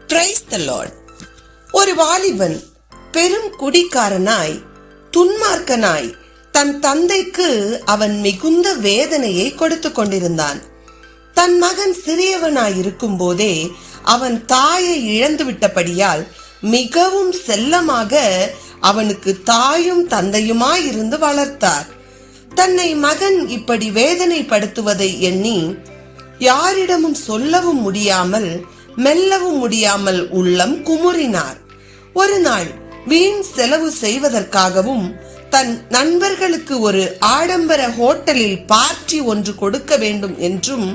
Praise the Lord. ஒரு வாலிபன் பெரும் குடிகாரனாய் துன்மார்க்கனாய் தன் தந்தைக்கு அவன் மிகுந்த வேதனையை கொடுத்து கொண்டிருந்தான். தன் மகன் சிறியவனாய் இருக்கும் போதே அவன் தாயை இழந்து விட்டபடியால் மிகவும் செல்லமாக அவனுக்கு தாயும் தந்தையுமாய் இருந்து வளர்த்தார். தன்னை மகன் இப்படி வேதனைப்படுத்துவதை எண்ணி யாரிடமும் சொல்லவும் முடியாமல் மெல்லவும் முடியாமல் உள்ளம் குமுறினார். ஒரு நாள் வீண் செலவு செய்வதற்காகவும் தன் நண்பர்களுக்கு ஒரு ஆடம்பர ஹோட்டலில் பார்ட்டி ஒன்று கொடுக்க வேண்டும் என்றும்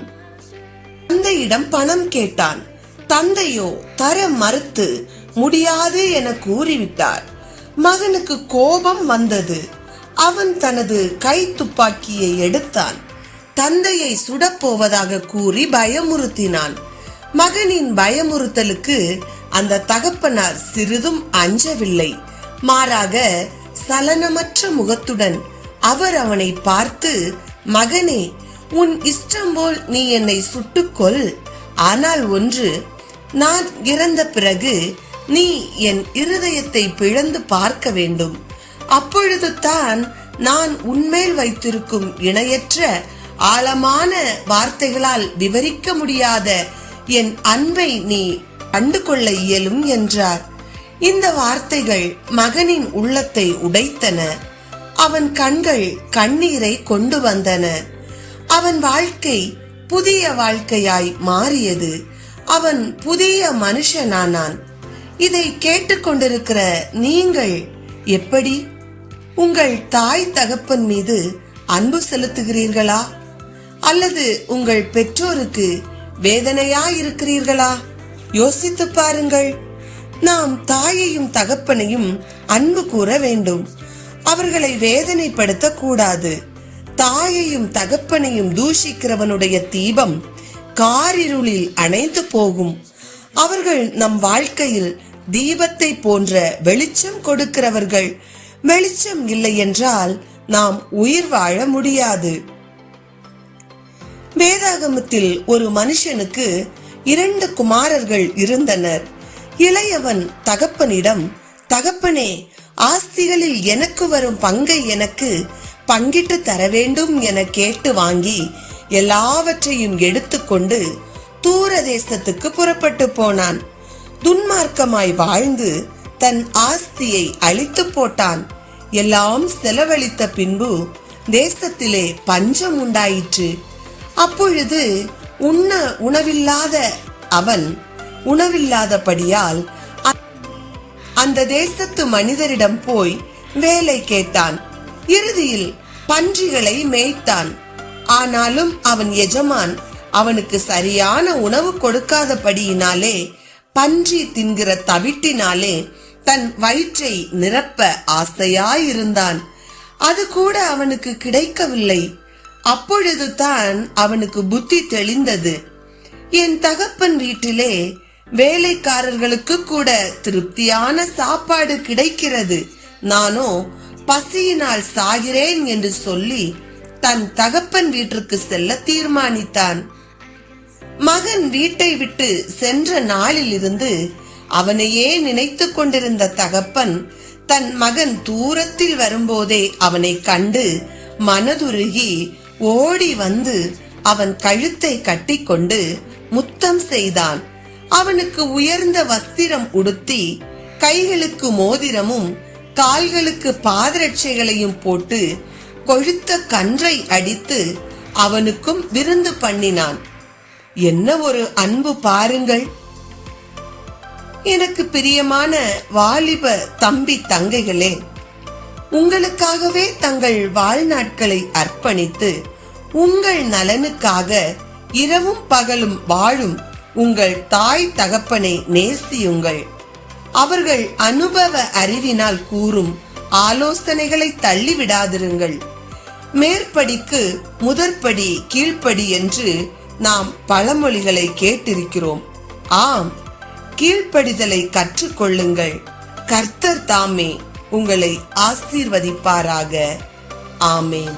தந்தையிடம் பணம் கேட்டான். தந்தையோ தர மறுத்து முடியாது என கூறிவிட்டார். மகனுக்கு கோபம் வந்தது. அவன் தனது கை துப்பாக்கியை எடுத்தான். தந்தையை சுடப்போவதாக கூறி பயமுறுத்தினான். மகனின் பயமுறுத்தலுக்கு அந்த தகப்பனார் சிறிதும் அஞ்சவில்லை. மாறாக சலனமற்ற முகத்துடன் அவர் அவனை பார்த்து, மகனே, உன் இஷ்டம் போல் நீ என்னை சுட்டுக்கொள். ஆனால் ஒன்று, நான் இறந்த பிறகு நீ என் இருதயத்தை பிளந்து பார்க்க வேண்டும். அப்பொழுது தான் நான் உன்மேல் வைத்திருக்கும் இணையற்ற ஆழமான வார்த்தைகளால் விவரிக்க முடியாத என் அன்பை நீ கண்டு கொள்ள இயலும் என்றார். இந்த வார்த்தைகள் மகனின் உள்ளத்தை உடைத்தன. அவன் கண்கள் கண்ணீரை கொண்டு வந்தன. அவன் வாழ்க்கை புதிய வாழ்க்கையாய் மாறியது. அவன் புதிய மனுஷனானான். இதை கேட்டுக்கொண்டிருக்கிற நீங்கள் எப்படி உங்கள் தாய் தகப்பன் மீது அன்பு செலுத்துகிறீர்களா? அல்லது உங்கள் பெற்றோருக்கு வேதனையாயிருக்கிறீர்களா? யோசித்து பாருங்கள். நாம் தாயையும் தகப்பனையும் அன்பு கூற வேண்டும். அவர்களை வேதனைப்படுத்த கூடாது. தாயையும் தகப்பனையும் தூஷிக்கிறவனுடைய தீபம் காரிருளில் அணைந்து போகும். அவர்கள் நம் வாழ்க்கையில் தீபத்தை போன்ற வெளிச்சம் கொடுக்கிறவர்கள். வெளிச்சம் இல்லை என்றால் நாம் உயிர் வாழ முடியாது. வேதாகமத்தில் ஒரு மனுஷனுக்கு 2 குமாரர்கள் இருந்தனர். இளையவன் தகப்பனிடம், தகப்பனே, ஆஸ்திகளில் எனக்கு வரும் பங்கை எனக்கு பங்கிட்டு தர வேண்டும் என கேட்டு வாங்கி எல்லாவற்றையும் எடுத்துக்கொண்டு தூர தேசத்துக்கு புறப்பட்டு போனான். துன்மார்க்கமாய் வாழ்ந்து தன் ஆஸ்தியை அழித்து போட்டான். எல்லாம் செலவழித்த பின்பு தேசத்திலே பஞ்சம் உண்டாயிற்று. அப்பொழுது உணவில்லாத அவன் உணவில்லாதபடியால் அந்த தேசத்து மனிதரிடம் போய் வேலை கேட்டான். இறுதியில் பன்றிகளை மேய்த்தான். ஆனாலும் அவன் எஜமான் அவனுக்கு சரியான உணவு கொடுக்காதபடியினாலே, பன்றி தின்கிற தவிட்டினாலே தன் வயிற்றை நிரப்ப ஆசையாயிருந்தான். அது கூட அவனுக்கு கிடைக்கவில்லை. அப்பொழுது தான் அவனுக்கு புத்தி தெளிந்தது. என் தகப்பன் வீட்டிலே வேலைக்காரர்களுக்கு கூட திருப்தியான சாப்பாடு கிடைக்கிறது, நானோ பசியினால் சாகிறேன் என்று சொல்லி தன் தகப்பன் வீட்டிற்கு செல்ல தீர்மானித்தான். மகன் வீட்டை விட்டு சென்ற நாளில் இருந்து அவனையே நினைத்து கொண்டிருந்த தகப்பன் தன் மகன் தூரத்தில் வரும்போதே அவனை கண்டு மனதுருகி ஓடி வந்து அவன் கழுத்தை கட்டிக்கொண்டு முத்தம் செய்தான். அவனுக்கு உயர்ந்த வஸ்திரம் உடுத்தி கைகளுக்கு மோதிரமும் கால்களுக்கு பாதரட்சைகளையும் போட்டு கொழுத்த கன்றை அடித்து அவனுக்கும் விருந்து பண்ணினான். என்ன ஒரு அன்பு பாருங்கள்! எனக்கு பிரியமான வாலிப தம்பி தங்கைகளே, உங்களுக்காகவே தங்கள் வாழ்நாட்களை அர்ப்பணித்து உங்கள் நலனுக்காக இரவும் பகலும் வாழும் உங்கள் தாய் தகப்பனை நேசியுங்கள். அவர்கள் அனுபவ அறிவினால் கூறும் ஆலோசனைகளை தள்ளிவிடாதிருங்கள். மேற்படிக்கு முதற்படி கீழ்ப்படி என்று நாம் பழமொழிகளை கேட்டிருக்கிறோம். ஆம், கீழ்ப்படிதலை கற்றுக்கொள்ளுங்கள். கர்த்தர் தாமே உங்களை ஆசீர்வதிப்பாராக. ஆமேன்.